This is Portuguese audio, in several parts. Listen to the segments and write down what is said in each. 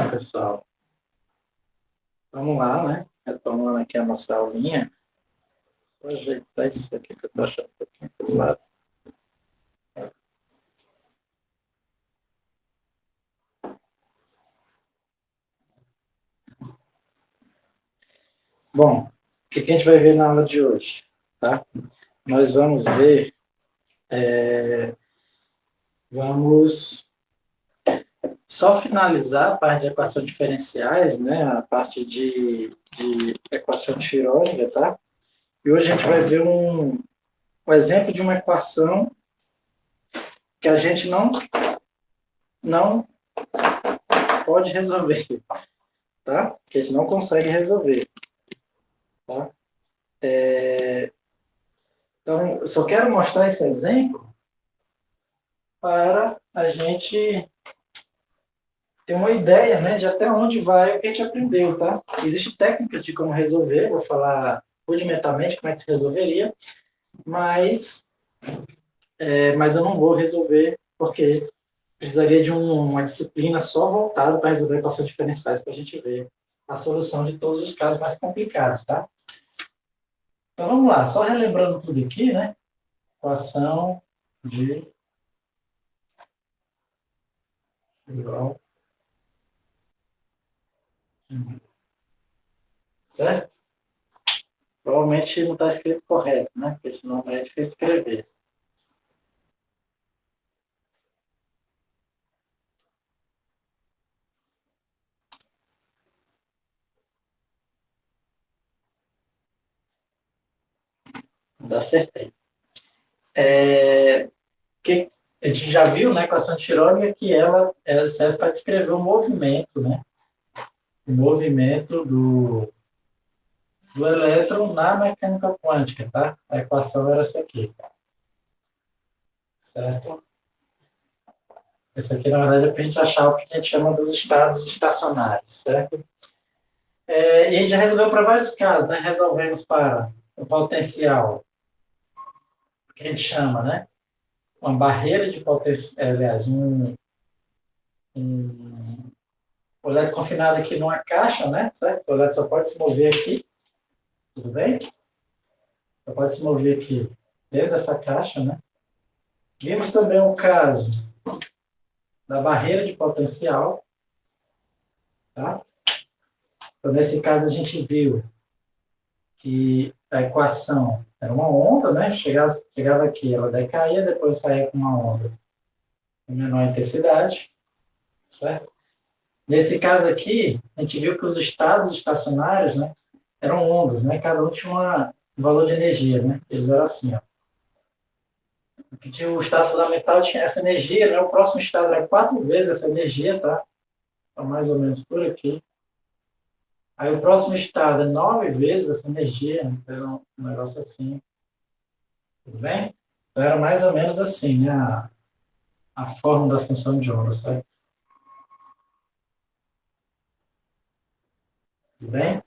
pessoal? Vamos lá, né? Retomando aqui a nossa aulinha. Vou ajeitar isso aqui que eu estou achando um pouquinho do lado. Bom, o que a gente vai ver na aula de hoje? Tá? Nós vamos ver... vamos só finalizar a parte de equações diferenciais, né? A parte de equação de Schrödinger, tá? E hoje a gente vai ver um exemplo de uma equação que a gente não pode resolver, tá? Que a gente não consegue resolver, tá? Então, eu só quero mostrar esse exemplo para a gente ter uma ideia, né, de até onde vai o que a gente aprendeu, tá? Existem técnicas de como resolver, vou falar rudimentarmente como é que se resolveria, mas eu não vou resolver porque precisaria de uma disciplina só voltada para resolver equações diferenciais para a gente ver a solução de todos os casos mais complicados, tá? Então vamos lá, só relembrando tudo aqui, né? Equação de igual. Certo? Provavelmente não está escrito correto, né? Porque senão é difícil escrever. Não acertei. Que a gente já viu na equação de Schrödinger que ela serve para descrever o movimento, né? O movimento do elétron na mecânica quântica, tá? A equação era essa aqui, certo? Essa aqui, na verdade, é para a gente achar o que a gente chama dos estados estacionários, certo? E a gente já resolveu para vários casos, né? Resolvemos para o potencial, que a gente chama, né? Uma barreira de potencial, aliás, um elétron confinado aqui numa caixa, né? Certo? O elétron só pode se mover aqui, tudo bem? Só pode se mover aqui dentro dessa caixa, né? Vimos também o caso da barreira de potencial, tá? Então, nesse caso, a gente viu que a equação era uma onda, né? Chegava aqui, ela decaía, depois saía com uma onda de menor intensidade, certo? Nesse caso aqui, a gente viu que os estados estacionários, né, eram ondas, né? Cada um tinha um valor de energia, né? Eles eram assim, ó. O estado fundamental tinha essa energia, né? O próximo estado era 4 vezes essa energia, tá? Então, mais ou menos por aqui. Aí o próximo estado é 9 vezes essa energia, então um negócio assim. Tudo bem? Então era mais ou menos assim, né? A forma da função de onda, sabe? Tudo bem?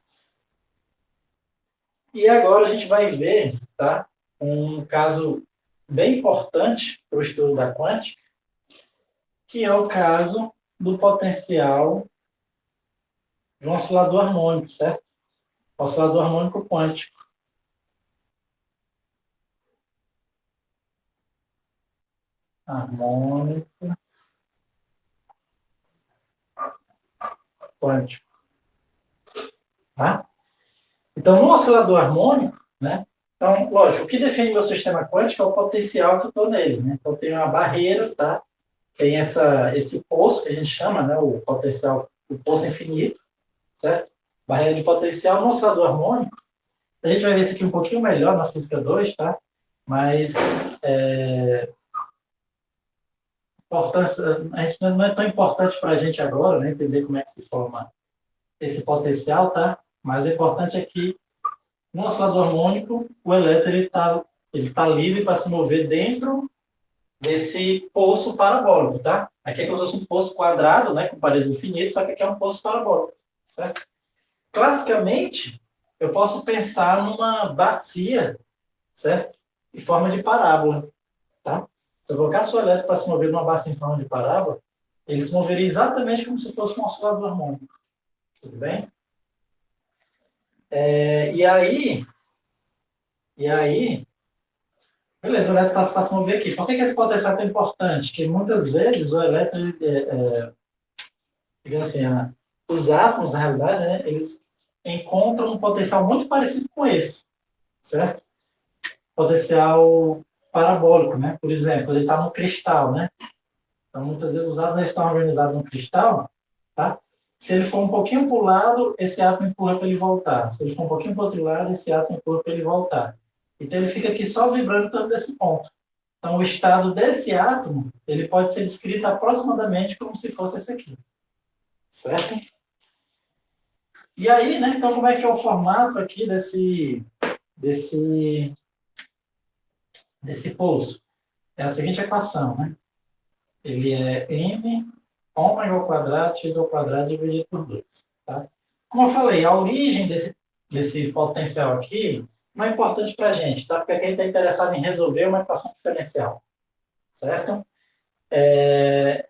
E agora a gente vai ver, tá? Um caso bem importante para o estudo da quântica, que é o caso do potencial de um oscilador harmônico, certo? Oscilador harmônico quântico. Harmônico quântico. Tá? Então, no oscilador harmônico, né? Então, lógico, o que define meu sistema quântico é o potencial que eu estou nele, né? Então, tem uma barreira, tá? Tem esse poço que a gente chama, né? O potencial, o poço infinito, certo? Barreira de potencial no oscilador harmônico. A gente vai ver isso aqui um pouquinho melhor na física 2, tá? Mas a gente não é tão importante para a gente agora, né? Entender como é que se forma esse potencial, tá? Mas o importante é que no oscilador harmônico, o elétron ele tá livre para se mover dentro desse poço parabólico, tá? Aqui é como se fosse um poço quadrado, né, com paredes infinitas, só que aqui é um poço parabólico, certo? Classicamente, eu posso pensar numa bacia, certo? Em forma de parábola, tá? Se eu colocar o elétron para se mover numa bacia em forma de parábola, ele se moveria exatamente como se fosse um oscilador harmônico. Tudo bem? E aí, beleza, o elétron está se mover aqui. Por que esse potencial é tão importante? Que muitas vezes o elétron, digamos assim, os átomos, na realidade, né, eles encontram um potencial muito parecido com esse, certo? Potencial parabólico, né? Por exemplo, ele está no cristal, né? Então, muitas vezes os átomos estão organizados no cristal, tá? Se ele for um pouquinho para o lado, esse átomo empurra para ele voltar. Se ele for um pouquinho para o outro lado, esse átomo empurra para ele voltar. Então, ele fica aqui só vibrando tanto desse ponto. Então, o estado desse átomo, ele pode ser descrito aproximadamente como se fosse esse aqui. Certo? E aí, né? Então, como é que é o formato aqui desse pulso? É a seguinte equação, né? Ele é m ômega ao quadrado, x ao quadrado dividido por 2. Tá? Como eu falei, a origem desse potencial aqui não é importante para a gente, tá? Porque aqui a gente está interessado em resolver uma equação diferencial. Certo?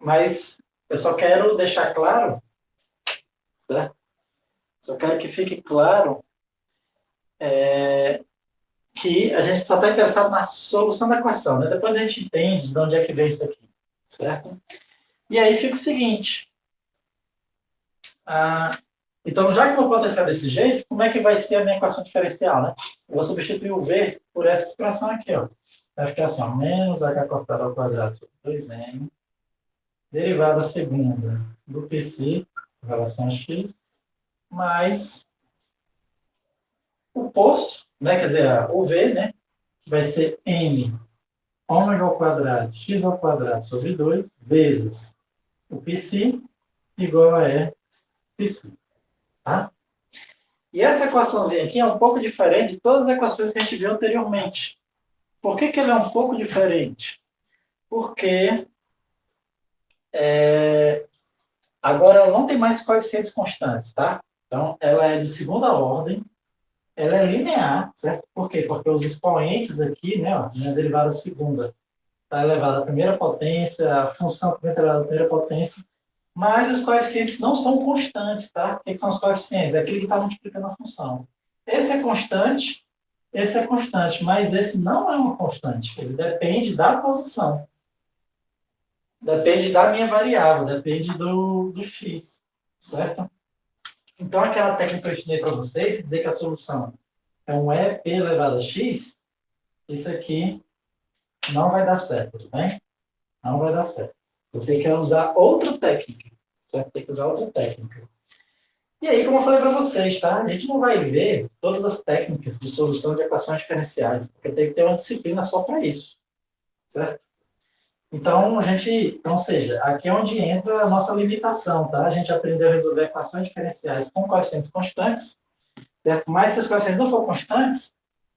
Mas eu só quero deixar claro, certo? Só quero que fique claro que a gente só está interessado na solução da equação, né? Depois a gente entende de onde é que vem isso aqui, certo? E aí fica o seguinte. Então, já que o meu potencial é desse jeito, como é que vai ser a minha equação diferencial, né? Eu vou substituir o V por essa expressão aqui, ó. Vai ficar assim, ó, menos h cortado ao quadrado sobre 2m, derivada segunda do PC, em relação a x, mais o poço, né? Quer dizer, o V, né? Que vai ser m ômega ao quadrado, x ao quadrado sobre 2, vezes o PC, igual a E PC. Tá? E essa equaçãozinha aqui é um pouco diferente de todas as equações que a gente viu anteriormente. Por que ela é um pouco diferente? Porque agora ela não tem mais coeficientes constantes, tá? Então, ela é de segunda ordem, ela é linear, certo? Por quê? Porque os expoentes aqui, né, ó, minha derivada segunda está elevada à primeira potência, a função também está elevada à primeira potência, mas os coeficientes não são constantes, tá? O que são os coeficientes? É aquele que está multiplicando a função. Esse é constante, mas esse não é uma constante. Ele depende da posição. Depende da minha variável, depende do x, certo? Então, aquela técnica que eu ensinei para vocês, se dizer que a solução é um EP elevado a x, isso aqui não vai dar certo, tudo bem? Não vai dar certo. Eu tenho que usar outra técnica, certo? Tem que usar outra técnica. E aí, como eu falei para vocês, tá? A gente não vai ver todas as técnicas de solução de equações diferenciais, porque tem que ter uma disciplina só para isso, certo? Então, ou seja, aqui é onde entra a nossa limitação, tá? A gente aprendeu a resolver equações diferenciais com coeficientes constantes, certo? Mas se os coeficientes não forem constantes,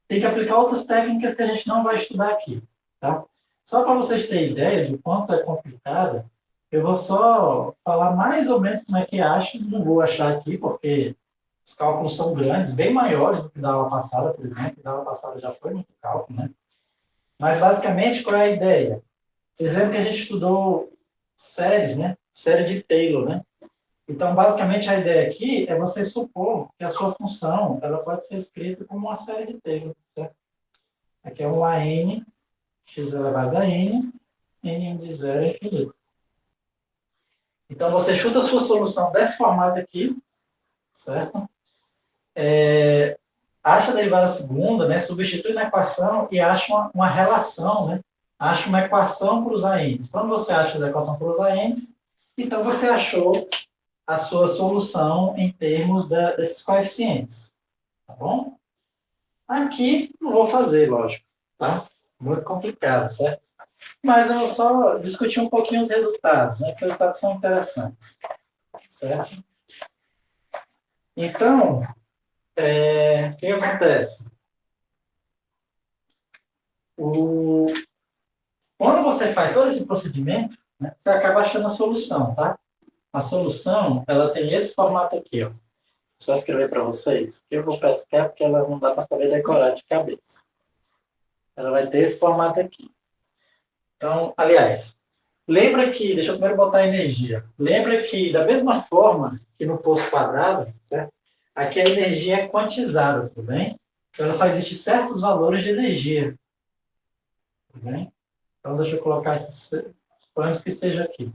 tem que aplicar outras técnicas que a gente não vai estudar aqui, tá? Só para vocês terem ideia de quanto é complicado, eu vou só falar mais ou menos como é que acho, não vou achar aqui, porque os cálculos são grandes, bem maiores do que da aula passada, por exemplo. Da aula passada já foi muito cálculo, né? Mas, basicamente, qual é a ideia? Vocês lembram que a gente estudou séries, né? Série de Taylor, né? Então, basicamente, a ideia aqui é você supor que a sua função ela pode ser escrita como uma série de Taylor, certo? Aqui é um AN, x elevado a n de 0 a infinito. Então, você chuta a sua solução desse formato aqui, certo? Acha a derivada segunda, né? Substitui na equação e acha uma relação, né? Acha uma equação para os ANs. Quando você acha a equação para os ANs, então você achou a sua solução em termos desses coeficientes. Tá bom? Aqui não vou fazer, lógico. Tá? Muito complicado, certo? Mas eu vou só discutir um pouquinho os resultados, né? Que os resultados são interessantes. Certo? Então, o que acontece? Quando você faz todo esse procedimento, né, você acaba achando a solução, tá? A solução, ela tem esse formato aqui, ó. Só escrever para vocês, que eu vou pescar porque ela não dá para saber decorar de cabeça. Ela vai ter esse formato aqui. Então, aliás, Lembra que, deixa eu primeiro botar a energia. Lembra que, da mesma forma que no poço quadrado, certo? Aqui a energia é quantizada, tudo bem? Então, só existem certos valores de energia, tudo bem? Então, deixa eu colocar esses planos que seja aqui,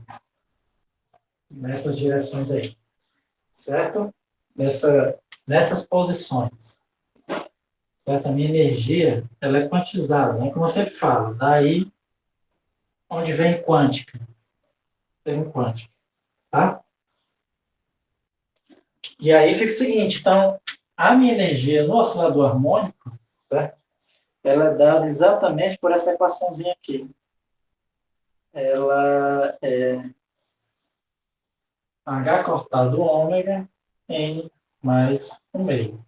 nessas direções aí, certo? Nessas posições, certo? A minha energia, ela é quantizada, né? Como eu sempre falo, daí onde vem quântica, tem um quântico, tá? E aí fica o seguinte, então, a minha energia no oscilador harmônico, certo? Ela é dada exatamente por essa equaçãozinha aqui. Ela é H cortado ômega N mais 1 meio.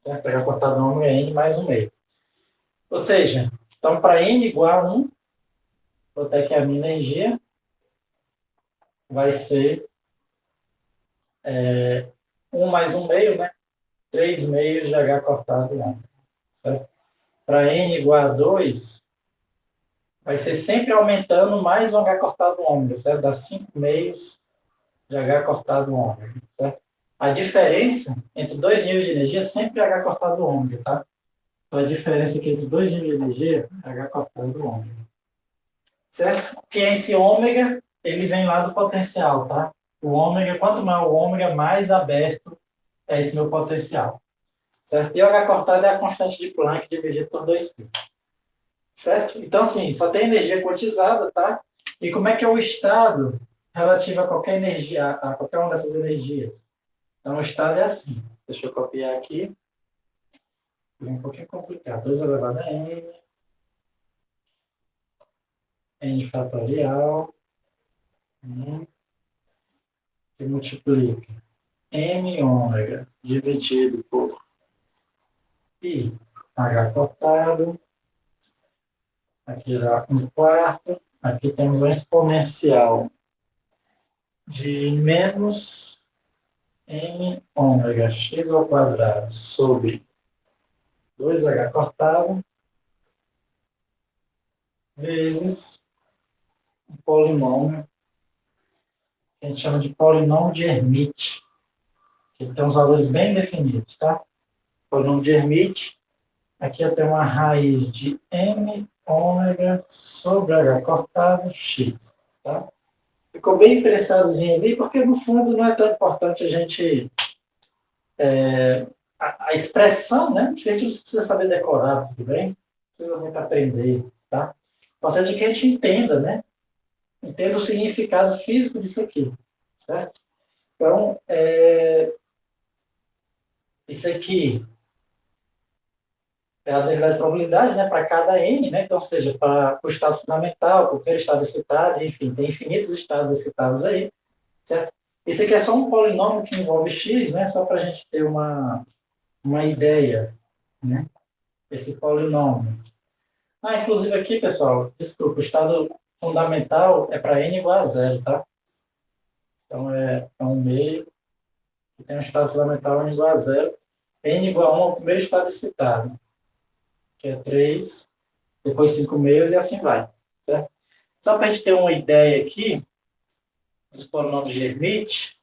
Certo? H cortado ômega N mais 1 meio. Ou seja, então para N igual a 1, vou ter que a minha energia vai ser 1 mais 1 meio, né? 3 meios de H cortado ômega. Certo? Para N igual a 2, vai ser sempre aumentando mais um H cortado ômega, certo? Dá 5 meios de H cortado ômega, certo? A diferença entre dois níveis de energia é sempre H cortado ômega, tá? Então, a diferença aqui entre dois níveis de energia é H cortado ômega, certo? Porque esse ômega, ele vem lá do potencial, tá? O ômega, quanto maior o ômega, mais aberto é esse meu potencial, certo? E o H cortado é a constante de Planck dividido por 2π. Certo? Então, assim, só tem energia quantizada, tá? E como é que é o estado relativo a qualquer energia, a qualquer uma dessas energias? Então, o estado é assim. Deixa eu copiar aqui. É um pouquinho complicado. 2 elevado a n, n fatorial, que multiplica m ômega dividido por π h cortado. Aqui dá 1/4. Aqui temos uma exponencial de menos m ômega x ao quadrado sobre 2h cortado vezes um polinômio que a gente chama de polinômio de Hermite, que tem uns valores bem definidos, tá? Polinômio de Hermite, aqui eu tenho uma raiz de m ômega sobre h cortado x, tá? Ficou bem pensadozinho ali, porque no fundo não é tão importante a gente a expressão, né? A gente não precisa saber decorar, tudo bem? Não precisa muito aprender, tá? O importante é que a gente entenda, né? Entenda o significado físico disso aqui, certo? Então, isso aqui é a densidade de probabilidade, né? Para cada n, né? Então, ou seja, para o estado fundamental, qualquer estado excitado, enfim, tem infinitos estados excitados aí, certo? Isso aqui é só um polinômio que envolve x, né? Só para a gente ter uma ideia, né? Esse polinômio. Inclusive aqui, pessoal, desculpa, o estado fundamental é para n igual a 0, tá? Então, é 1 meio, que tem um estado fundamental n igual a 0. N igual a 1 é o primeiro estado excitado, que é 3, depois 5 meios e assim vai, certo? Só para a gente ter uma ideia aqui dos polinômios de Hermite,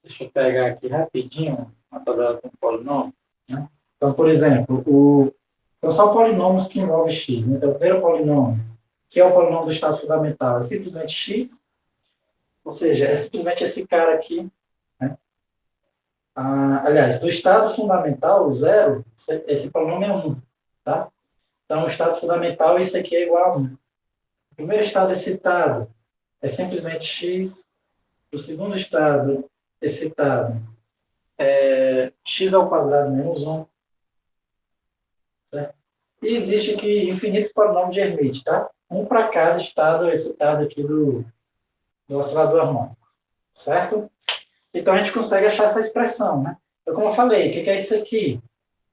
deixa eu pegar aqui rapidinho uma tabela com polinômio, né? Então, por exemplo, são só polinômios que envolvem x, né? Então, o primeiro polinômio, que é o polinômio do estado fundamental, é simplesmente x, ou seja, é simplesmente esse cara aqui, né? Aliás, do estado fundamental, o zero, esse polinômio é 1, tá? Então, o estado fundamental, isso aqui é igual a 1. O primeiro estado excitado é simplesmente x. O segundo estado excitado é x ao quadrado menos 1. Certo? E existe aqui infinitos polinômios de Hermite, tá? Um para cada estado excitado aqui do oscilador harmônico. Certo? Então, a gente consegue achar essa expressão, né? Então, como eu falei, o que é isso aqui?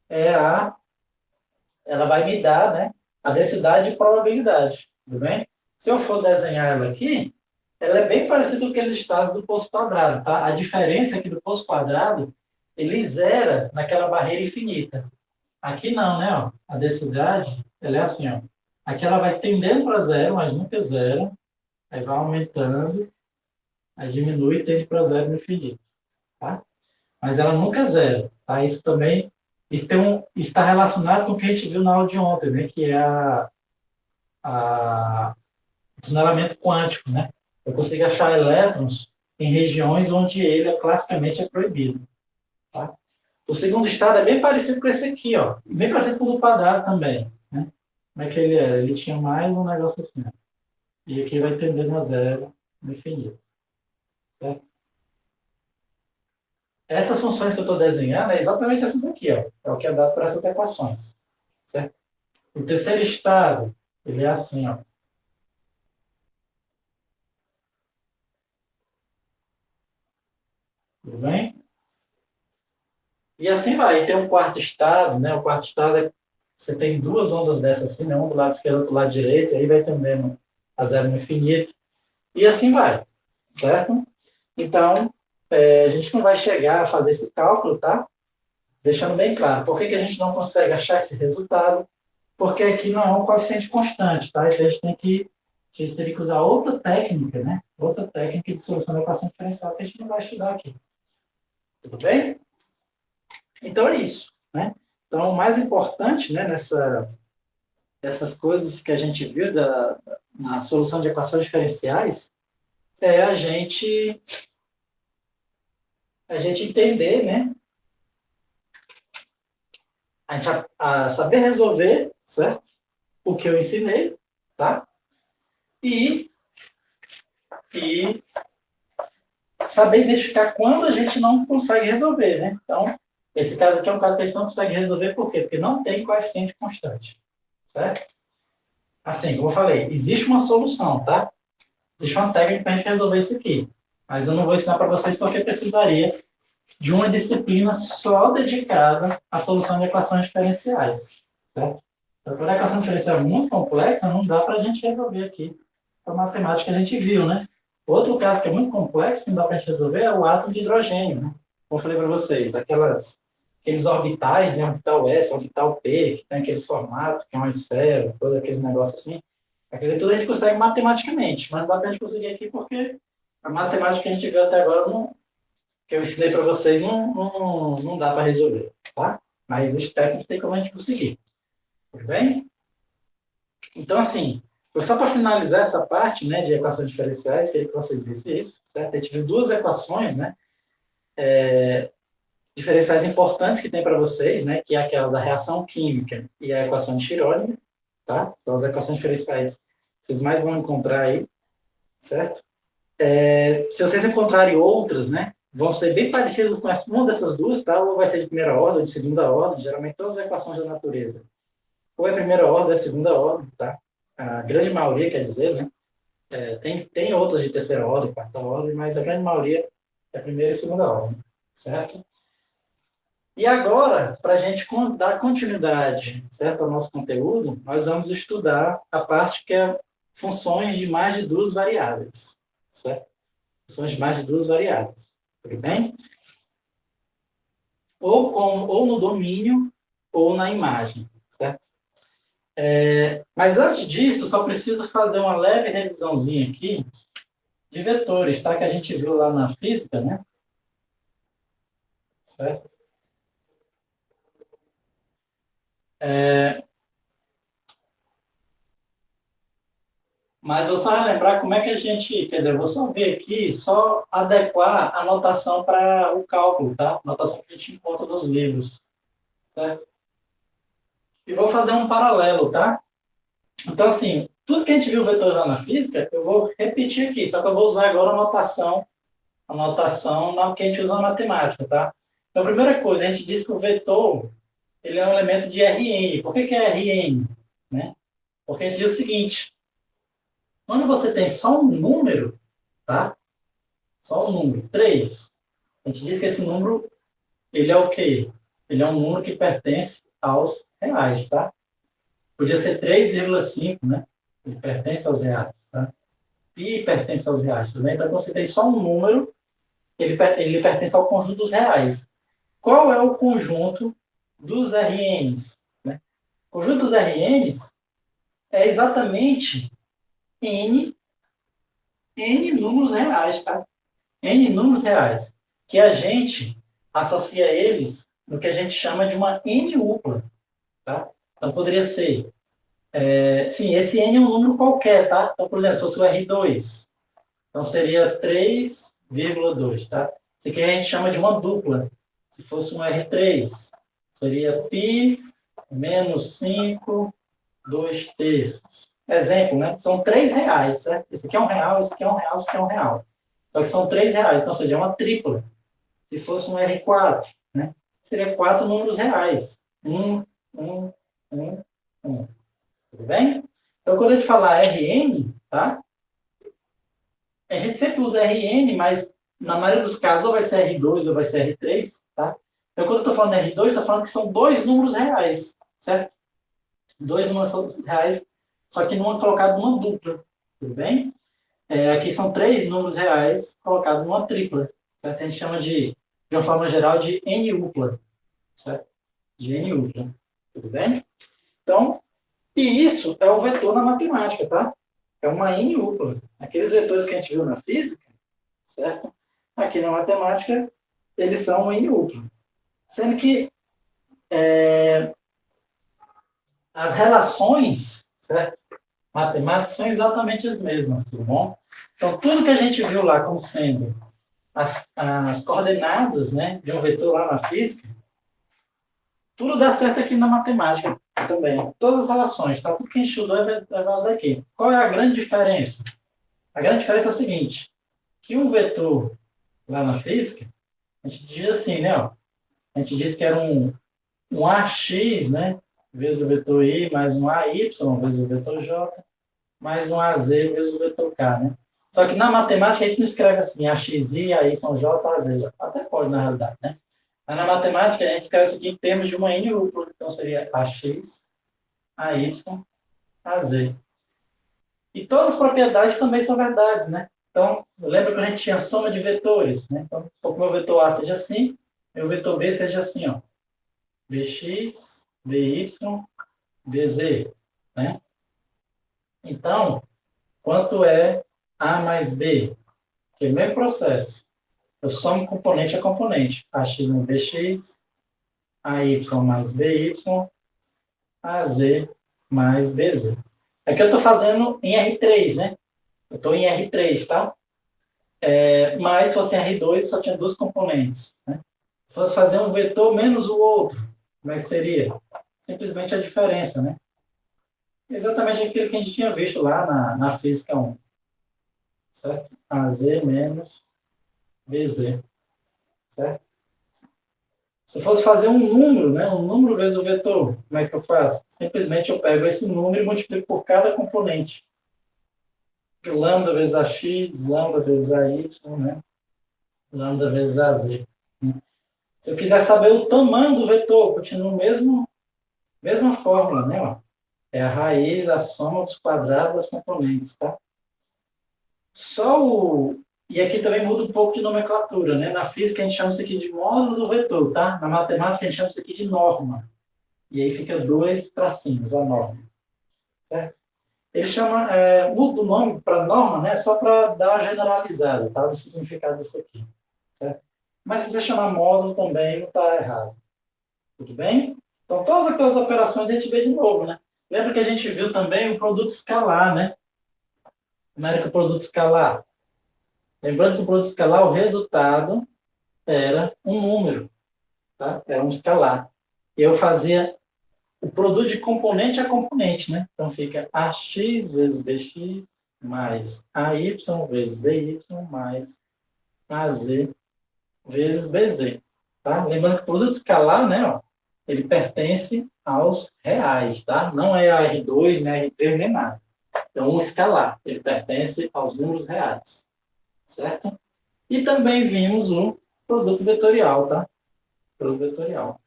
Ela vai me dar, né, a densidade de probabilidade, tudo bem? Se eu for desenhar ela aqui, ela é bem parecida com aqueles estados do poço quadrado, tá? A diferença é que do poço quadrado, ele zera naquela barreira infinita. Aqui não, né? Ó, a densidade, ela é assim, ó. Aqui ela vai tendendo para zero, mas nunca é zero. Aí vai aumentando, aí diminui e tende para zero no infinito, tá? Mas ela nunca é zero, tá? Isso também, está relacionado com o que a gente viu na aula de ontem, né? Que é o tunelamento quântico, né? Eu consigo achar elétrons em regiões onde ele classicamente é proibido, tá? O segundo estado é bem parecido com esse aqui, ó. Bem parecido com o do quadrado também, né? Como é que ele era? Ele tinha mais um negócio assim, ó. E aqui vai tendendo a zero no infinito, certo? Essas funções que eu estou desenhando é exatamente essas aqui, ó. É o que é dado por essas equações, certo? O terceiro estado, ele é assim, ó. Tudo bem? E assim vai. E tem um quarto estado, né? O quarto estado é você tem duas ondas dessas assim, né? Um do lado esquerdo, outro do lado direito, e aí vai tendendo a zero no infinito. E assim vai, certo? Então, a gente não vai chegar a fazer esse cálculo, tá? Deixando bem claro. Por que que a gente não consegue achar esse resultado? Porque aqui não é um coeficiente constante, tá? Então a gente teria que usar outra técnica, né? Outra técnica de solução da equação diferencial que a gente não vai estudar aqui. Tudo bem? Então é isso, né? Então, o mais importante, né, dessas coisas que a gente viu na solução de equações diferenciais é a gente entender, né? A gente saber resolver, certo? O que eu ensinei, tá? E, e saber identificar quando a gente não consegue resolver, né? Então, esse caso aqui é um caso que a gente não consegue resolver, por quê? Porque não tem coeficiente constante, certo? Assim, como eu falei, existe uma solução, tá? Existe uma técnica para a gente resolver isso aqui. Mas eu não vou ensinar para vocês porque precisaria de uma disciplina só dedicada à solução de equações diferenciais, certo? Então, quando a equação diferencial é muito complexa, não dá para a gente resolver aqui a matemática que a gente viu, né? Outro caso que é muito complexo, que não dá para a gente resolver, é o átomo de hidrogênio, né? Como eu falei para vocês, aqueles orbitais, né? Orbital S, orbital P, que tem aqueles formatos, que é uma esfera, todos aqueles negócios assim. Aquele tudo a gente consegue matematicamente, mas não dá para a gente conseguir aqui porque a matemática que a gente viu até agora, que eu ensinei para vocês, não dá para resolver, tá? Mas os técnicos tem como a gente conseguir, tudo bem? Então, assim, foi só para finalizar essa parte, né, de equações diferenciais, queria que vocês vissem isso, certo? A gente viu duas equações, né, diferenciais importantes que tem para vocês, né, que é aquela da reação química e a equação de Schrödinger, tá? São as equações diferenciais que vocês mais vão encontrar aí, certo? Se vocês encontrarem outras, né, vão ser bem parecidas com uma dessas duas, tá? Ou vai ser de primeira ordem ou de segunda ordem, geralmente todas as equações da natureza. Ou é primeira ordem ou é segunda ordem, tá? A grande maioria, quer dizer, né? Tem outras de terceira ordem, quarta ordem, mas a grande maioria é primeira e segunda ordem, certo? E agora, para a gente dar continuidade, certo, ao nosso conteúdo, nós vamos estudar a parte que é funções de mais de duas variáveis, certo? Funções de mais de duas variáveis, tudo bem? Ou no domínio ou na imagem, certo? Mas antes disso, só preciso fazer uma leve revisãozinha aqui de vetores, tá? Que a gente viu lá na física, né? Certo? Mas vou só relembrar como é que a gente, quer dizer, eu vou só ver aqui, só adequar a notação para o cálculo, tá? Notação que a gente encontra nos livros, certo? E vou fazer um paralelo, tá? Então, assim, tudo que a gente viu vetores lá na física, eu vou repetir aqui, só que eu vou usar agora a notação que a gente usa na matemática, tá? Então, a primeira coisa, a gente diz que o vetor, ele é um elemento de Rn. Por que é Rn? Né? Porque a gente diz o seguinte, quando você tem só um número, tá? Só um número, 3, a gente diz que esse número, ele é o quê? Ele é um número que pertence aos reais, tá? Podia ser 3,5, né? Ele pertence aos reais, tá? Pi pertence aos reais, tudo bem? Então, você tem só um número, ele pertence ao conjunto dos reais. Qual é o conjunto dos RNs, né? O conjunto dos RNs é exatamente N números reais, tá? N números reais, que a gente associa eles no que a gente chama de uma N-upla, tá? Então, poderia ser, sim, esse N é um número qualquer, tá? Então, por exemplo, se fosse o R2, então seria 3,2, tá? Isso aqui a gente chama de uma dupla. Se fosse um R3, seria π menos 5, 2 terços. Exemplo, né? São 3 reais, certo? Esse aqui é um real, esse aqui é um real, esse aqui é um real. Só que são 3 reais, então, ou seja, é uma tripla. Se fosse um R4, né? Seria 4 números reais. 1, 1, 1, 1. Tudo bem? Então, quando a gente falar RN, tá? A gente sempre usa RN, mas na maioria dos casos ou vai ser R2 ou vai ser R3, tá? Então, quando eu estou falando R2, estou falando que são dois números reais, certo? Dois números reais, só que numa colocado numa dupla, tudo bem? Aqui são três números reais colocados numa tripla, certo? A gente chama de uma forma geral, de N-upla, certo? De N-upla, tudo bem? Então, e isso é o vetor na matemática, tá? É uma N-upla. Aqueles vetores que a gente viu na física, certo? Aqui na matemática, eles são N-upla. Sendo que as relações, certo? Matemáticas são exatamente as mesmas, tudo bom? Então, tudo que a gente viu lá como sendo as coordenadas, né, de um vetor lá na física, tudo dá certo aqui na matemática também. Todas as relações, tá? Tudo que a gente estudou é válido aqui. Qual é a grande diferença? A grande diferença é a seguinte, que um vetor lá na física, a gente diz assim, né, ó, a gente diz que era um AX, né, vezes o vetor Y, mais um AY, vezes o vetor J, mais um AZ, vezes o vetor K, né? Só que na matemática a gente não escreve assim, AXI, AYJ, AZ. Até pode, na realidade, né? Mas na matemática a gente escreve isso aqui em termos de uma N-upla. Então seria AX, AY, AZ. E todas as propriedades também são verdades, né? Então, lembra que a gente tinha soma de vetores, né? Então, se o meu vetor A seja assim, meu vetor B seja assim, ó. Bx, By, Bz, né? Então, quanto é A mais B? Que é o mesmo processo. Eu somo componente a componente. AX mais BX, AY mais BY, AZ mais BZ. Aqui eu estou fazendo em R3, né? Eu estou em R3, tá? Mas se fosse em R2, só tinha duas componentes. Né? Se fosse fazer um vetor menos o outro, como é que seria? Simplesmente a diferença, né? Exatamente aquilo que a gente tinha visto lá na física 1. Certo? AZ menos BZ. Certo? Se fosse fazer um número, né? Um número vezes o vetor, como é que eu faço? Simplesmente eu pego esse número e multiplico por cada componente. Lambda vezes AX, lambda vezes AY, né? Lambda vezes AZ. Se eu quiser saber o tamanho do vetor, continua a mesma fórmula, né? Ó. É a raiz da soma dos quadrados das componentes, tá? Só o... E aqui também muda um pouco de nomenclatura, né? Na física a gente chama isso aqui de módulo do vetor, tá? Na matemática a gente chama isso aqui de norma. E aí fica dois tracinhos, a norma. Certo? Ele chama, muda o nome para norma, né? Só para dar uma generalizada, tá? Do significado disso aqui. Certo? Mas se você chamar módulo também, não está errado. Tudo bem? Então, todas aquelas operações a gente vê de novo, né? Lembra que a gente viu também o produto escalar, né? Como era que o produto escalar? Lembrando que o produto escalar, o resultado era um número, tá? Era um escalar. E eu fazia o produto de componente a componente, né? Então, fica AX vezes BX mais AY vezes BY mais AZ vezes BZ. Tá? Lembrando que o produto escalar, né, ó, ele pertence aos reais, tá? Não é a R2, nem R3, nem nada. Então, o escalar, ele pertence aos números reais, certo? E também vimos o produto vetorial, tá? Produto vetorial.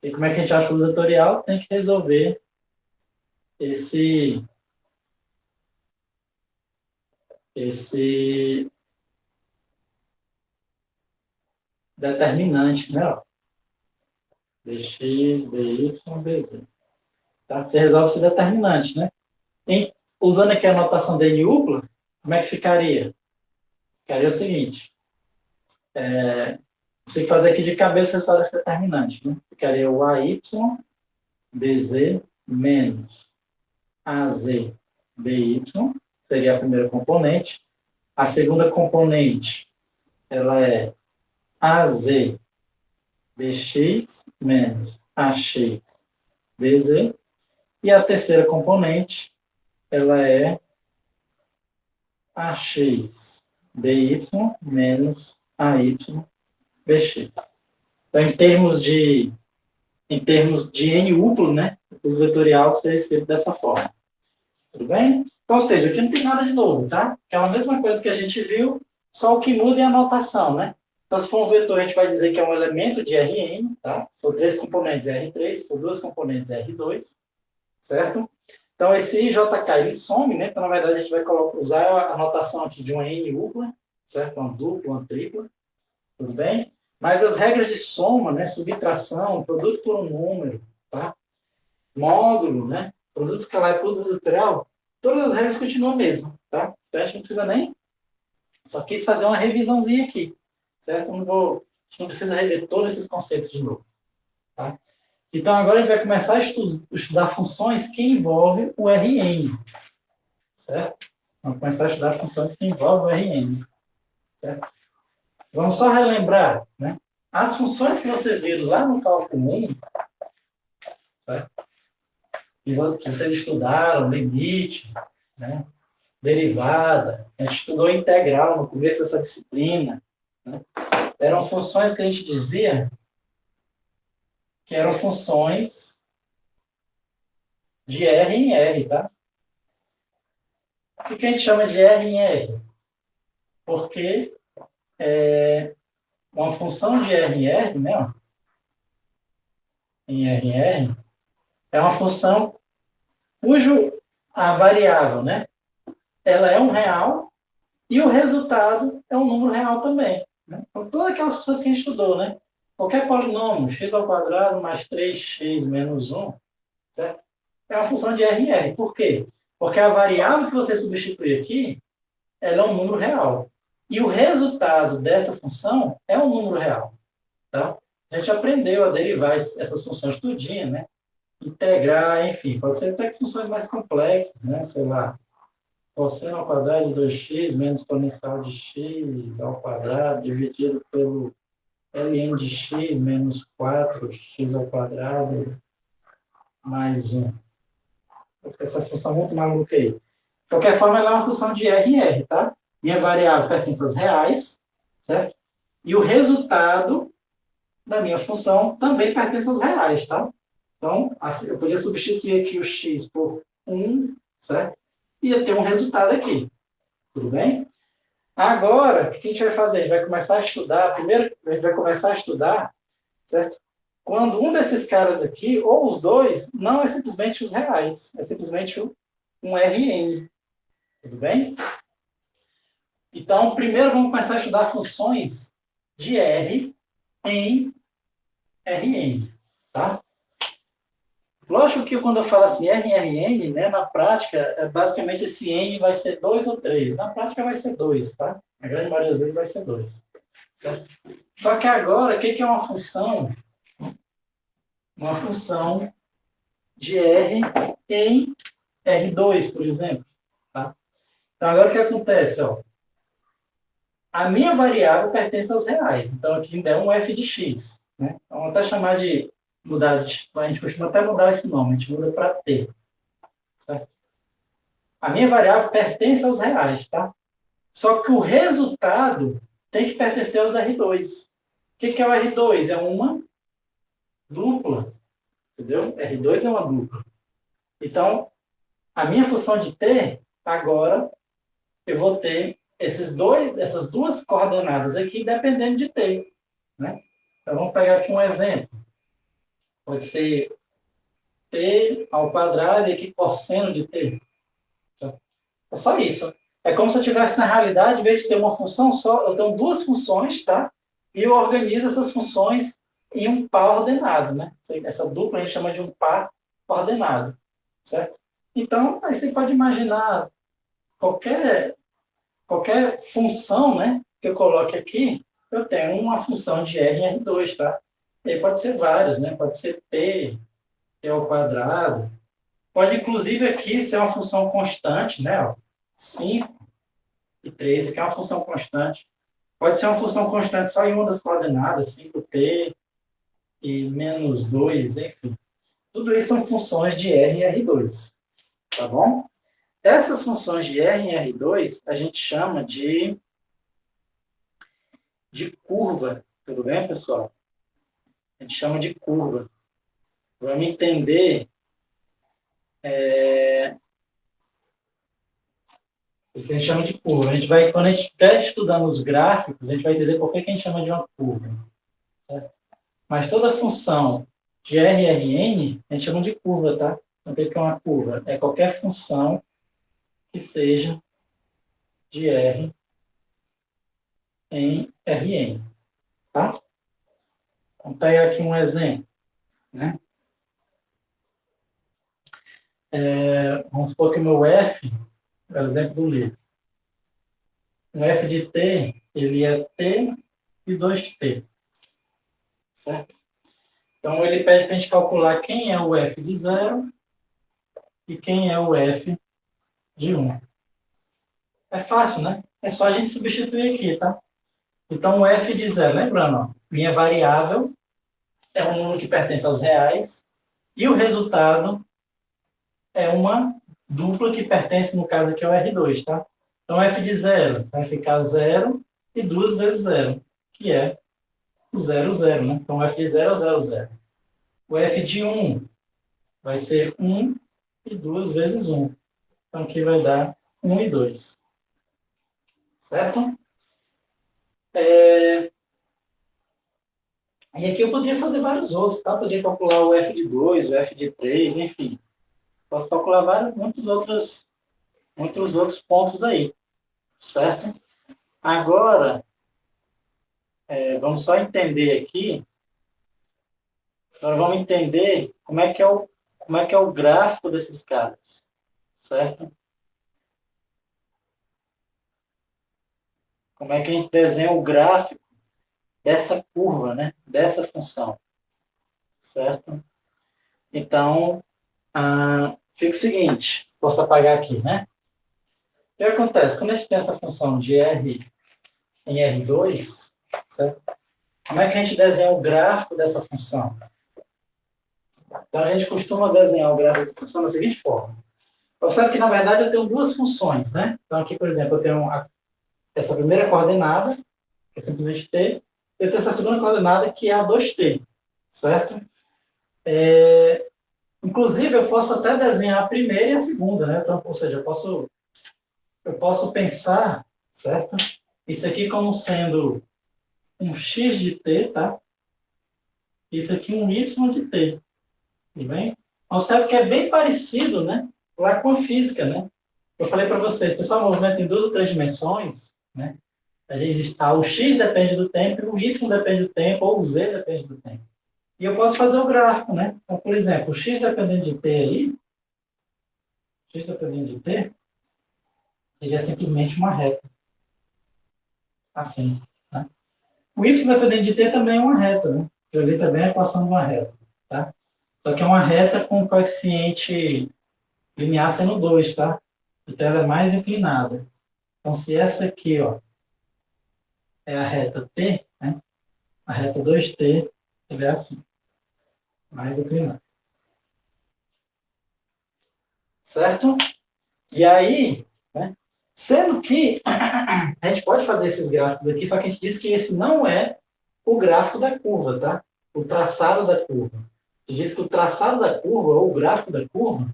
E como é que a gente acha o produto vetorial? Tem que resolver esse determinante, né? Ó. dx, dy, dz. Tá? Você resolve esse determinante, né? Usando aqui a notação de N-upla, como é que ficaria? Ficaria o seguinte. Você tem que fazer aqui de cabeça o resultado desse determinante, né? Ficaria o AY, BZ, menos AZ, BY, seria a primeira componente. A segunda componente, ela é AZ, BX, menos AX, BZ. E a terceira componente, ela é AX, BY, menos AY, BX. Então, em termos de N uplo, né, o vetorial seria escrito dessa forma. Tudo bem? Então, ou seja, aqui não tem nada de novo, tá? Aquela mesma coisa que a gente viu, só o que muda é a notação, né? Então, se for um vetor, a gente vai dizer que é um elemento de Rn, tá? Se for 3 componentes, R3, se for 2 componentes, R2, certo? Então, esse JK, ele some, né? Então, na verdade, a gente vai usar a notação aqui de uma N upla, certo? Uma dupla, uma tripla, tudo bem? Mas as regras de soma, né? Subtração, produto por um número, tá? Módulo, né? Produto escalar e produto vetorial, todas as regras continuam a mesma, tá? Então, a gente não precisa nem... Só quis fazer uma revisãozinha aqui, certo? A gente não precisa rever todos esses conceitos de novo, tá? Então, agora a gente vai começar a estudar funções que envolvem o Rn, certo? Vamos começar a estudar funções que envolvem o Rn, certo? Vamos só relembrar, né? As funções que você viu lá no cálculo 1, certo? Que vocês estudaram, limite, né? Derivada, a gente estudou integral no começo dessa disciplina, né? Eram funções que a gente dizia que eram funções de R em R, tá? Por que a gente chama de R em R? Porque uma função de R em R, né, ó, em R em R, é uma função cujo a variável, né, ela é um real e o resultado é um número real também. Né? Então, todas aquelas funções que a gente estudou, né? Qualquer polinômio, x ao quadrado mais 3x menos 1, certo? É uma função de R em R. Por quê? Porque a variável que você substitui aqui, ela é um número real. E o resultado dessa função é um número real. Tá? A gente aprendeu a derivar essas funções tudinho, né? Integrar, enfim, pode ser até funções mais complexas, né? Sei lá, cosseno ao quadrado de 2x menos exponencial de x ao quadrado dividido pelo ln de x menos 4x ao quadrado mais 1. Essa função muito maluca aí. De qualquer forma, ela é uma função de R em R, tá? Minha variável pertence aos reais, certo? E o resultado da minha função também pertence aos reais, tá? Então, assim, eu podia substituir aqui o x por 1, certo? E ia ter um resultado aqui. Tudo bem? Agora, o que a gente vai fazer? A gente vai começar a estudar, primeiro, a gente vai começar a estudar, certo? Quando um desses caras aqui, ou os dois, não é simplesmente os reais, é simplesmente um Rn. Tudo bem? Então, primeiro vamos começar a estudar funções de R em Rn, tá? Lógico que quando eu falo assim R em Rn, né, na prática, basicamente esse N vai ser 2 ou 3. Na prática vai ser 2, tá? A grande maioria das vezes vai ser 2. Certo? Só que agora, o que é uma função? Uma função de R em R2, por exemplo. Tá? Então, agora o que acontece? Ó, a minha variável pertence aos reais. Então, aqui ainda é um f de x. Né? Então, vamos até chamar de mudar, a gente costuma até mudar esse nome, a gente muda para t. Certo? A minha variável pertence aos reais, tá? Só que o resultado tem que pertencer aos R2. O que é o R2? É uma dupla. Entendeu? R2 é uma dupla. Então, a minha função de t, agora, eu vou ter essas duas coordenadas aqui, dependendo de t. Né? Então, vamos pegar aqui um exemplo. Pode ser t ao quadrado e aqui cosseno de t. É só isso. É como se eu tivesse, na realidade, em vez de ter uma função só, eu tenho duas funções, tá? E eu organizo essas funções em um par ordenado, né? Essa dupla a gente chama de um par ordenado, certo? Então, aí você pode imaginar qualquer função, né, que eu coloque aqui, eu tenho uma função de R em R2, tá? E aí pode ser várias, né? Pode ser T ao quadrado. Pode, inclusive, aqui ser uma função constante, né? Ó, 5 e 13, que é uma função constante. Pode ser uma função constante só em uma das coordenadas, 5t e menos 2, enfim. Tudo isso são funções de R e R2, tá bom? Essas funções de R em R2 a gente chama de curva, tudo bem, pessoal? A gente chama de curva. Vamos entender. Isso a gente chama de curva. Quando a gente estiver estudando os gráficos, a gente vai entender por que a gente chama de uma curva. Certo? Mas toda função de R e Rn, a gente chama de curva, tá? Então, o que é uma curva? É qualquer função que seja de R em Rn, tá? Vamos pegar aqui um exemplo, né? Vamos supor que o meu F, é o exemplo do livro. O F de T, ele é T e 2T, certo? Então, ele pede para a gente calcular quem é o F de 0 e quem é o F de 1. É fácil, né? É só a gente substituir aqui, tá? Então, o F de 0, lembrando, ó, minha variável é um número que pertence aos reais e o resultado é uma dupla que pertence, no caso aqui, ao R2, tá? Então, F de 0 vai ficar 0 e 2 vezes 0, que é o 0, 0, né? Então, o F de 0 é o 0, 0. O F de 1 vai ser 1 e 2 vezes 1. Então, aqui vai dar 1 e 2. Certo? E aqui eu poderia fazer vários outros, tá? Poderia calcular o F de 2, o F de 3, enfim. Posso calcular muitos outros pontos aí, certo? Agora, vamos só entender aqui. Agora vamos entender como é que é o gráfico desses caras, certo? Como é que a gente desenha o gráfico dessa curva, né? Dessa função, certo? Então, fica o seguinte, posso apagar aqui, né? O que acontece? Quando a gente tem essa função de R em R2, certo? Como é que a gente desenha o gráfico dessa função? Então, a gente costuma desenhar o gráfico dessa função da seguinte forma. Observe que, na verdade, eu tenho duas funções, né? Então, aqui, por exemplo, eu tenho essa primeira coordenada, que é simplesmente T, e eu tenho essa segunda coordenada, que é a 2T, certo? Inclusive, eu posso até desenhar a primeira e a segunda, né? Então, ou seja, eu posso pensar, certo? Isso aqui como sendo um x de t, tá? Isso aqui um y de t, tudo bem? Observe que é bem parecido, né? Lá com a física, né? Eu falei para vocês que só o movimento em 2 ou 3 dimensões, né? O x depende do tempo, o y depende do tempo, ou o z depende do tempo. E eu posso fazer o gráfico, né? Então, por exemplo, o x dependendo de t aí, x dependendo de t, seria simplesmente uma reta. Assim, né? O y dependente de t também é uma reta, né? Eu li também a equação de uma reta, tá? Só que é uma reta com coeficiente linear sendo 2, tá? Então ela é mais inclinada. Então, se essa aqui, ó, é a reta t, né? A reta 2t, ela é assim, mais inclinada. Certo? E aí, né? Sendo que a gente pode fazer esses gráficos aqui, só que a gente disse que esse não é o gráfico da curva, tá? O traçado da curva. A gente disse que o traçado da curva, ou o gráfico da curva,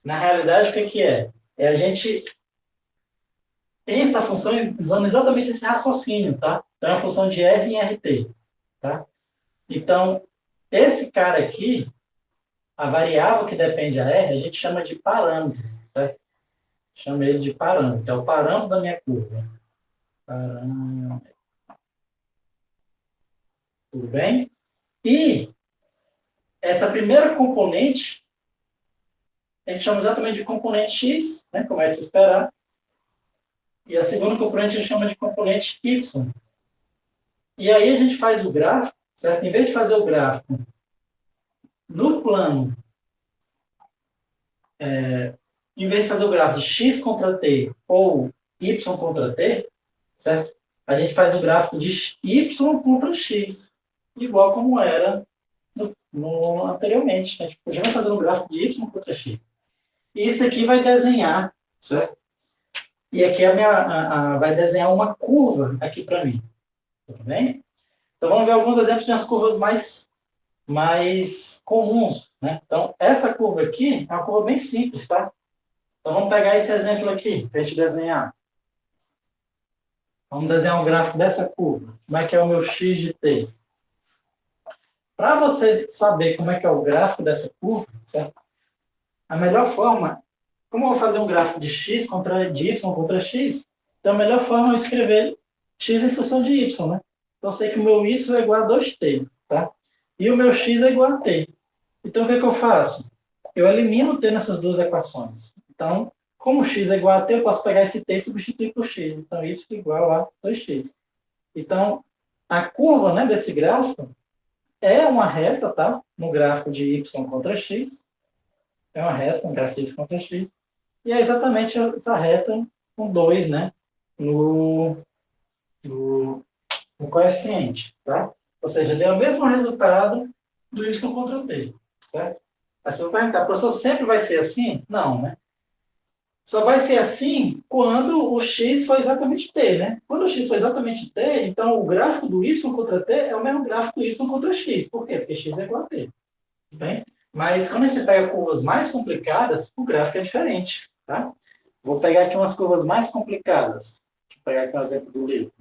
na realidade, o que é? É a gente pensa a função usando exatamente esse raciocínio, tá? Então, é a função de R em RT, tá? Então, esse cara aqui, a variável que depende a R, a gente chama de parâmetro, certo? Chama ele de parâmetro. É o parâmetro da minha curva. Parâmetro. Tudo bem? E essa primeira componente, a gente chama exatamente de componente x, né, como é de se esperar. E a segunda componente a gente chama de componente y. E aí a gente faz o gráfico, certo? Em vez de fazer o gráfico no plano, em vez de fazer o gráfico de x contra t ou y contra t, certo? A gente faz o gráfico de y contra x, igual como era anteriormente. A gente já vai fazer um gráfico de y contra x. E isso aqui vai desenhar, certo? E aqui vai desenhar uma curva aqui para mim. Tudo bem? Então vamos ver alguns exemplos de umas curvas mais comuns, né? Então, essa curva aqui é uma curva bem simples, tá? Então vamos pegar esse exemplo aqui para a gente desenhar. Vamos desenhar um gráfico dessa curva. Como é que é o meu x de t? Para você saber como é que é o gráfico dessa curva, certo? A melhor forma, como eu vou fazer um gráfico de x de y contra x, então a melhor forma é eu escrever x em função de y, né? Então eu sei que o meu y é igual a 2t, tá? E o meu x é igual a t. Então o que é que eu faço? Eu elimino t nessas duas equações. Então, como x é igual a t, eu posso pegar esse t e substituir por x. Então, y é igual a 2x. Então, a curva, né, desse gráfico é uma reta, tá? No gráfico de y contra x. É uma reta, um gráfico de y contra x. E é exatamente essa reta com 2, né? No coeficiente, tá? Ou seja, deu o mesmo resultado do y contra o t, certo? Aí você vai perguntar, professor, sempre vai ser assim? Não, né? Só vai ser assim quando o x for exatamente t, né? Quando o x for exatamente t, então o gráfico do y contra t é o mesmo gráfico do y contra x. Por quê? Porque x é igual a t. Bem? Mas quando você pega curvas mais complicadas, o gráfico é diferente, tá? Vou pegar aqui umas curvas mais complicadas. Vou pegar aqui um exemplo do livro.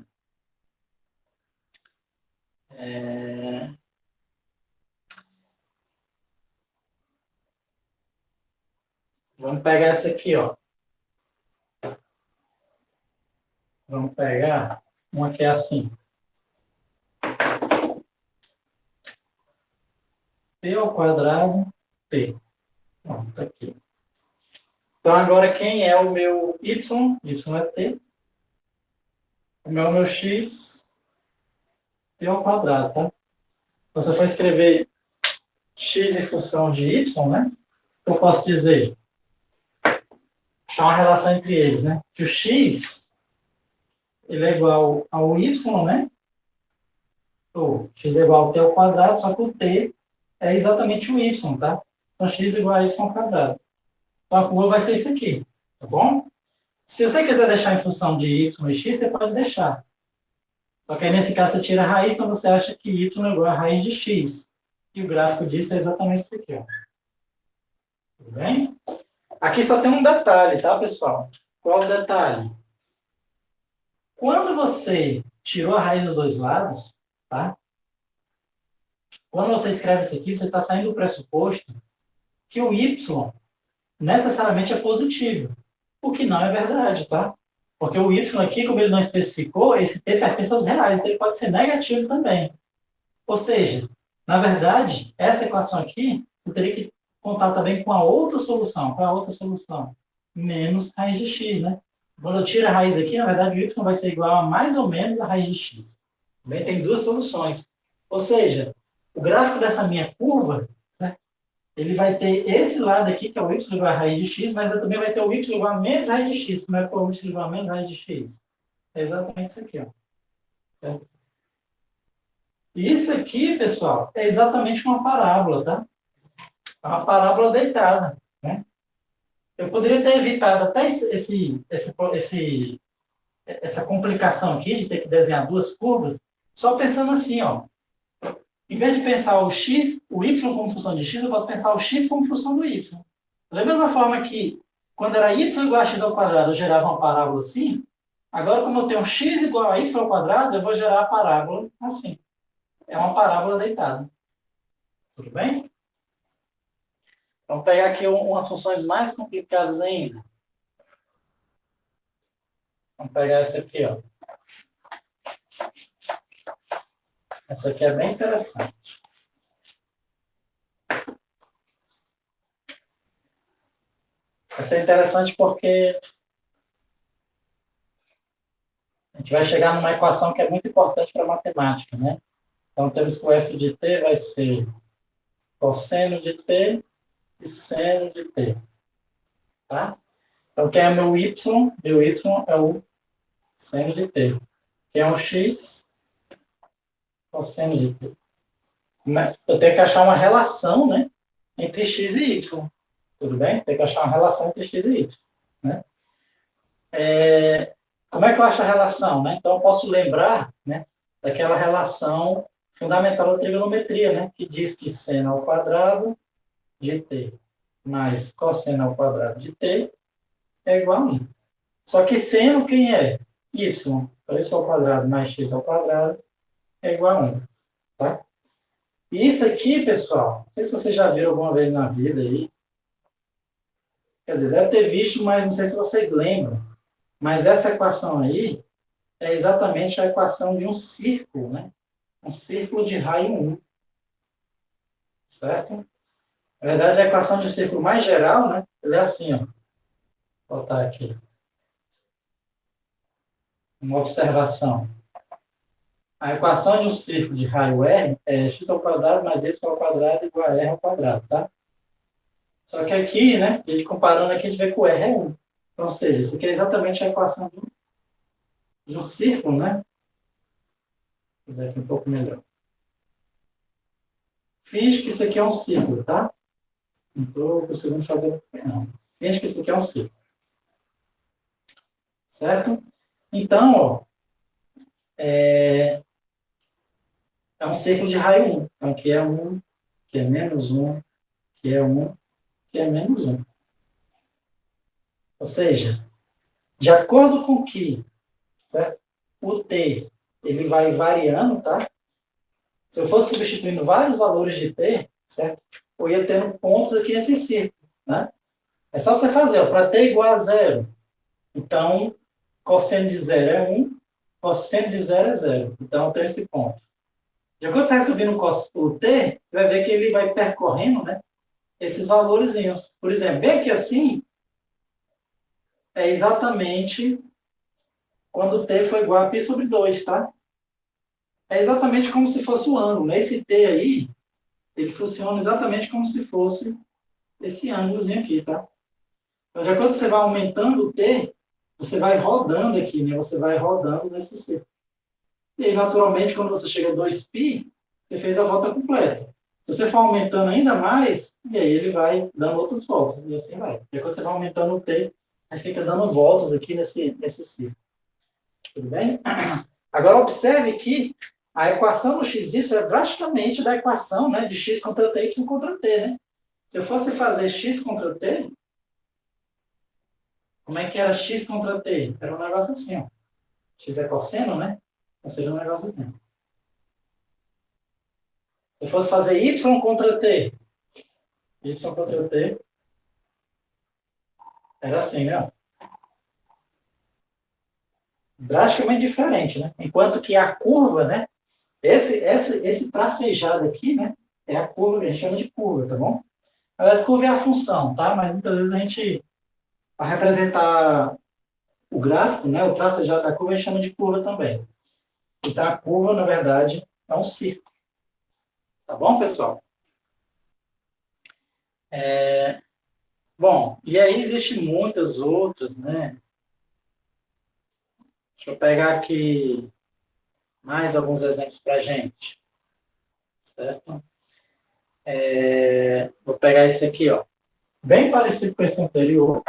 Vamos pegar essa aqui, ó. Vamos pegar uma que é assim. T ao quadrado, T. Pronto, tá aqui. Então, agora, quem é o meu y? Y é t. O meu x, t ao quadrado, tá? Então, se eu for escrever x em função de y, né? Eu posso dizer, achar uma relação entre eles, né? Que o x, ele é igual ao y, né? Ou x é igual ao t ao quadrado, só que o t é exatamente o y, tá? Então, x é igual a y ao quadrado. Então, a curva vai ser isso aqui, tá bom? Se você quiser deixar em função de y e x, você pode deixar. Só que aí, nesse caso, você tira a raiz, então você acha que y é igual a raiz de x. E o gráfico disso é exatamente isso aqui, ó. Tudo bem? Aqui só tem um detalhe, tá, pessoal? Qual o detalhe? Quando você tirou a raiz dos dois lados, tá? Quando você escreve isso aqui, você está saindo do pressuposto que o y necessariamente é positivo. O que não é verdade, tá? Porque o y aqui, como ele não especificou, esse t pertence aos reais, então ele pode ser negativo também. Ou seja, na verdade, essa equação aqui, você teria que contar também com a outra solução. Qual é a outra solução? Menos raiz de x, né? Quando eu tiro a raiz aqui, na verdade, o y vai ser igual a mais ou menos a raiz de x. Também tem duas soluções. Ou seja, o gráfico dessa minha curva, né, ele vai ter esse lado aqui, que é o y igual a raiz de x, mas também vai ter o y igual a menos raiz de x. Como é que é o y igual a menos raiz de x? É exatamente isso aqui, ó. Certo? E isso aqui, pessoal, é exatamente uma parábola, tá? É uma parábola deitada, né? Eu poderia ter evitado até essa complicação aqui de ter que desenhar duas curvas, só pensando assim, ó. Em vez de pensar o x, o y como função de x, eu posso pensar o x como função do y. Da mesma forma que, quando era y igual a x ao quadrado, eu gerava uma parábola assim, agora, como eu tenho x igual a y ao quadrado, eu vou gerar a parábola assim. É uma parábola deitada. Tudo bem? Vamos pegar aqui umas funções mais complicadas ainda. Vamos pegar essa aqui, ó. Essa aqui é bem interessante. Essa é interessante porque a gente vai chegar numa equação que é muito importante para a matemática, né? Então, temos que o f de t vai ser cosseno de t e seno de t, tá? Então, quem é meu y? Meu y é o seno de t. Quem é o x? Cosseno de t. Eu tenho que achar uma relação, né, entre x e y. Tudo bem? Tem que achar uma relação entre x e y, né? Como é que eu acho a relação, né? Então, eu posso lembrar, né, daquela relação fundamental da trigonometria, né, que diz que seno ao quadrado de t mais cosseno ao quadrado de t é igual a 1. Só que seno quem é? Y. Então, y ao quadrado mais x ao quadrado é igual a 1. Tá? E isso aqui, pessoal, não sei se vocês já viram alguma vez na vida aí. Quer dizer, deve ter visto, mas não sei se vocês lembram. Mas essa equação aí é exatamente a equação de um círculo, né? Um círculo de raio 1. Certo? Na verdade, a equação de um círculo mais geral, né? Ele é assim, ó. Vou botar aqui. Uma observação. A equação de um círculo de raio R é x ao quadrado mais y ao quadrado igual a R ao quadrado, tá? Só que aqui, né, a gente comparando aqui, a gente vê que o R é 1. Então, ou seja, isso aqui é exatamente a equação de um círculo, né? Vou fazer aqui um pouco melhor. Finge que isso aqui é um círculo, tá? Não estou conseguindo fazer, não. Finge que isso aqui é um círculo. Certo? Então, ó, é um círculo de raio 1. Então, aqui é 1, que é menos 1, que é 1, que é menos 1. Ou seja, de acordo com que, certo? O t ele vai variando, tá? Se eu fosse substituindo vários valores de t, certo? Eu ia tendo pontos aqui nesse círculo, né? É só você fazer, para t igual a 0. Então, cosseno de 0 é 1, cosseno de 0 é 0. Então, eu tenho esse ponto. De acordo com que você vai subindo o t, você vai ver que ele vai percorrendo, né, esses valores. Por exemplo, bem aqui assim, é exatamente quando t for igual a π sobre 2, tá? É exatamente como se fosse o ângulo. Esse t aí, ele funciona exatamente como se fosse esse ângulozinho aqui, tá? Então, já quando você vai aumentando o t, você vai rodando aqui, né? Você vai rodando nesse círculo. E aí, naturalmente, quando você chega a 2π, você fez a volta completa. Se você for aumentando ainda mais, e aí ele vai dando outras voltas, e assim vai. E aí, quando você vai aumentando o t, você fica dando voltas aqui nesse círculo. Tudo bem? Agora, observe que a equação do xy é drasticamente da equação, né, de x contra t e y contra t, né? Se eu fosse fazer x contra t, como é que era x contra t? Era um negócio assim, ó. X é cosseno, né? Ou seja, um negócio assim. Se eu fosse fazer y contra t, era assim, né? Drasticamente diferente, né? Enquanto que a curva, né? Esse tracejado aqui, né? É a curva, a gente chama de curva, tá bom? A curva é a função, tá? Mas muitas vezes a gente, para representar o gráfico, né? O tracejado da curva, a gente chama de curva também. Então, a curva, na verdade, é um círculo. Tá bom, pessoal? Bom, e aí existem muitas outras, né? Deixa eu pegar aqui mais alguns exemplos para a gente. Certo? Vou pegar esse aqui, ó. Bem parecido com esse anterior.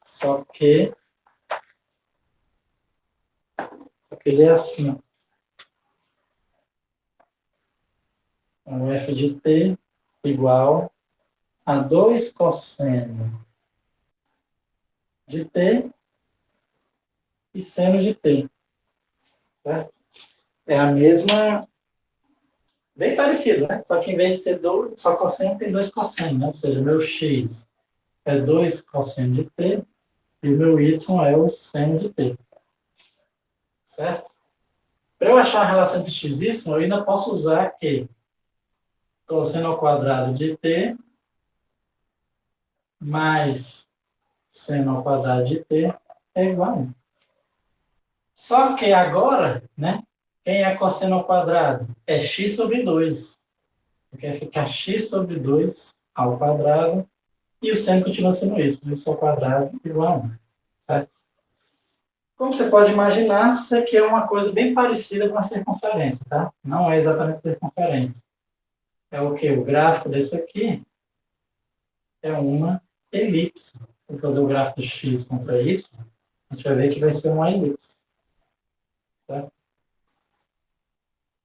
Só que ele é assim, ó. O f de t igual a 2 cosseno de t e seno de t. Certo? É a mesma... Bem parecido, né? Só que em vez de ser só cosseno, tem 2 cosseno, né? Ou seja, meu x é 2 cosseno de t e o meu y é o seno de t. Certo? Para eu achar a relação entre x e y, eu ainda posso usar aqui cosseno ao quadrado de t mais seno ao quadrado de t é igual a 1. Só que agora, né, quem é cosseno ao quadrado? É x sobre 2. Porque vai ficar x sobre 2 ao quadrado e o seno continua sendo isso, isso ao quadrado igual a 1. Certo? Como você pode imaginar, isso aqui é uma coisa bem parecida com a circunferência, tá? Não é exatamente a circunferência. É o quê? O gráfico desse aqui é uma elipse. Vou fazer o gráfico de x contra y, a gente vai ver que vai ser uma elipse. Certo?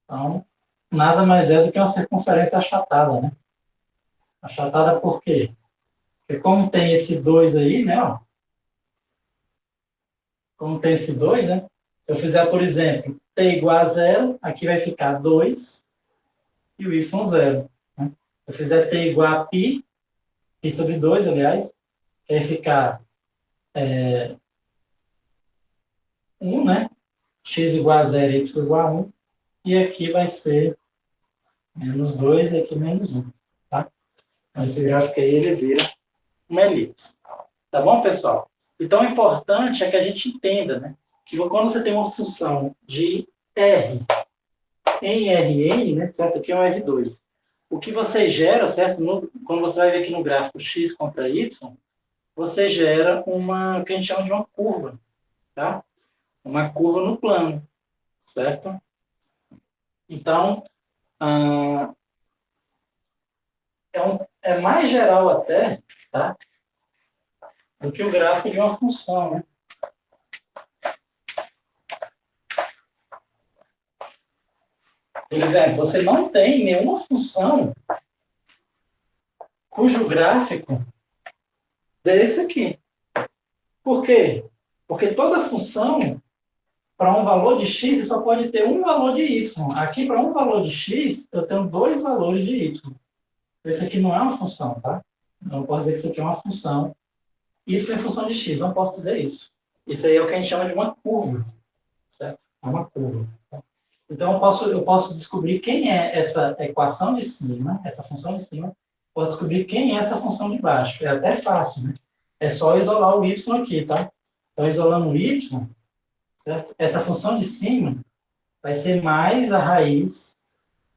Então, nada mais é do que uma circunferência achatada, né? Achatada por quê? Porque como tem esse 2 aí, né? Ó, como tem esse 2, né? Se eu fizer, por exemplo, t igual a 0, aqui vai ficar 2 e o y 0. Né? Se eu fizer t igual a π sobre 2, aliás, vai ficar 1, né? X igual a 0 e y igual a 1. E aqui vai ser menos 2 e aqui menos 1. Tá? Então, esse gráfico aí, ele vira uma elipse. Tá bom, pessoal? Então, o importante é que a gente entenda, né? Que quando você tem uma função de R em Rn, né? Certo? Aqui é um R2. O que você gera, certo? Quando você vai ver aqui no gráfico x contra y, você gera o que a gente chama de uma curva, tá? Uma curva no plano, certo? Então, é mais geral até, tá? Do que o gráfico de uma função, né? Por exemplo, você não tem nenhuma função cujo gráfico desse aqui. Por quê? Porque toda função, para um valor de x, você só pode ter um valor de y. Aqui, para um valor de x, eu tenho dois valores de y. Isso aqui não é uma função, tá? Eu não posso dizer que isso aqui é uma função. Y é função de x, não posso dizer isso. Isso aí é o que a gente chama de uma curva. Certo? É uma curva. Então, eu posso descobrir quem é essa equação de cima, essa função de cima, posso descobrir quem é essa função de baixo. É até fácil, né? É só isolar o y aqui, tá? Então, isolando o y, certo? Essa função de cima vai ser mais a raiz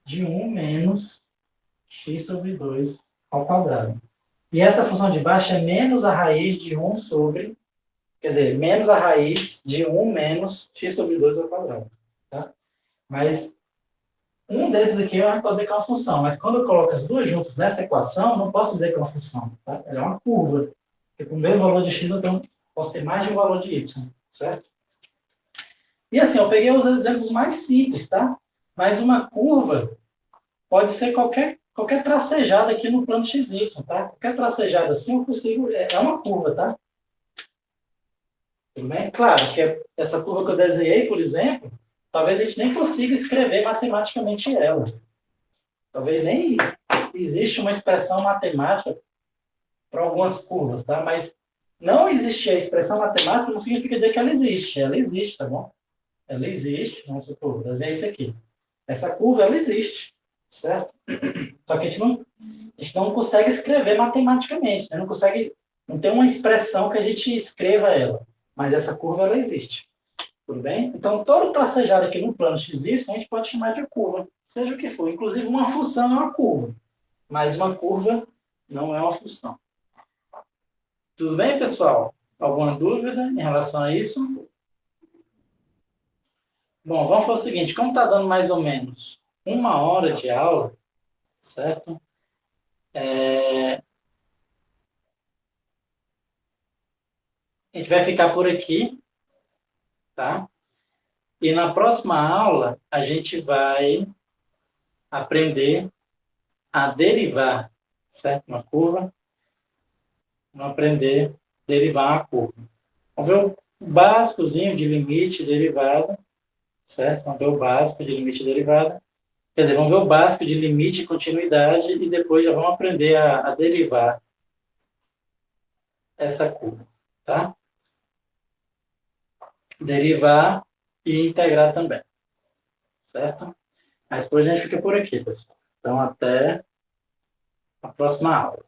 de 1 menos x sobre 2 ao quadrado. E essa função de baixo é menos a raiz de 1 sobre, quer dizer, menos a raiz de 1 menos x sobre 2 ao quadrado. Tá? Mas um desses aqui eu vou dizer que é uma função, mas quando eu coloco as duas juntas nessa equação, eu não posso dizer que é uma função. Tá? Ela é uma curva. Porque com o mesmo valor de x, eu posso ter mais de um valor de y. Certo? E assim, eu peguei os exemplos mais simples, tá? Mas uma curva pode ser qualquer tracejada aqui no plano XY, tá? Qualquer tracejada assim eu consigo, é uma curva, tá? Tudo bem? Claro que essa curva que eu desenhei, por exemplo, talvez a gente nem consiga escrever matematicamente ela. Talvez nem exista uma expressão matemática para algumas curvas, tá? Mas não existir a expressão matemática não significa dizer que ela existe. Ela existe, tá bom? Ela existe, vamos supor, desenhar isso aqui. Essa curva, ela existe, certo? Só que a gente não consegue escrever matematicamente, né? Não tem uma expressão que a gente escreva ela. Mas essa curva, ela existe. Tudo bem? Então, todo tracejado aqui no plano XY, a gente pode chamar de curva, seja o que for. Inclusive, uma função é uma curva, mas uma curva não é uma função. Tudo bem, pessoal? Alguma dúvida em relação a isso? Bom, vamos fazer o seguinte, como está dando mais ou menos 1 hora de aula, certo? A gente vai ficar por aqui, tá? E na próxima aula, a gente vai aprender a derivar, certo? Uma curva. Vamos aprender a derivar uma curva. Vamos ver o básicozinho de limite e derivada, certo? Vamos ver o básico de limite e derivada. Quer dizer, vamos ver o básico de limite e continuidade e depois já vamos aprender a derivar essa curva, tá? Derivar e integrar também, certo? Mas depois a gente fica por aqui, pessoal. Então, até na próxima aula.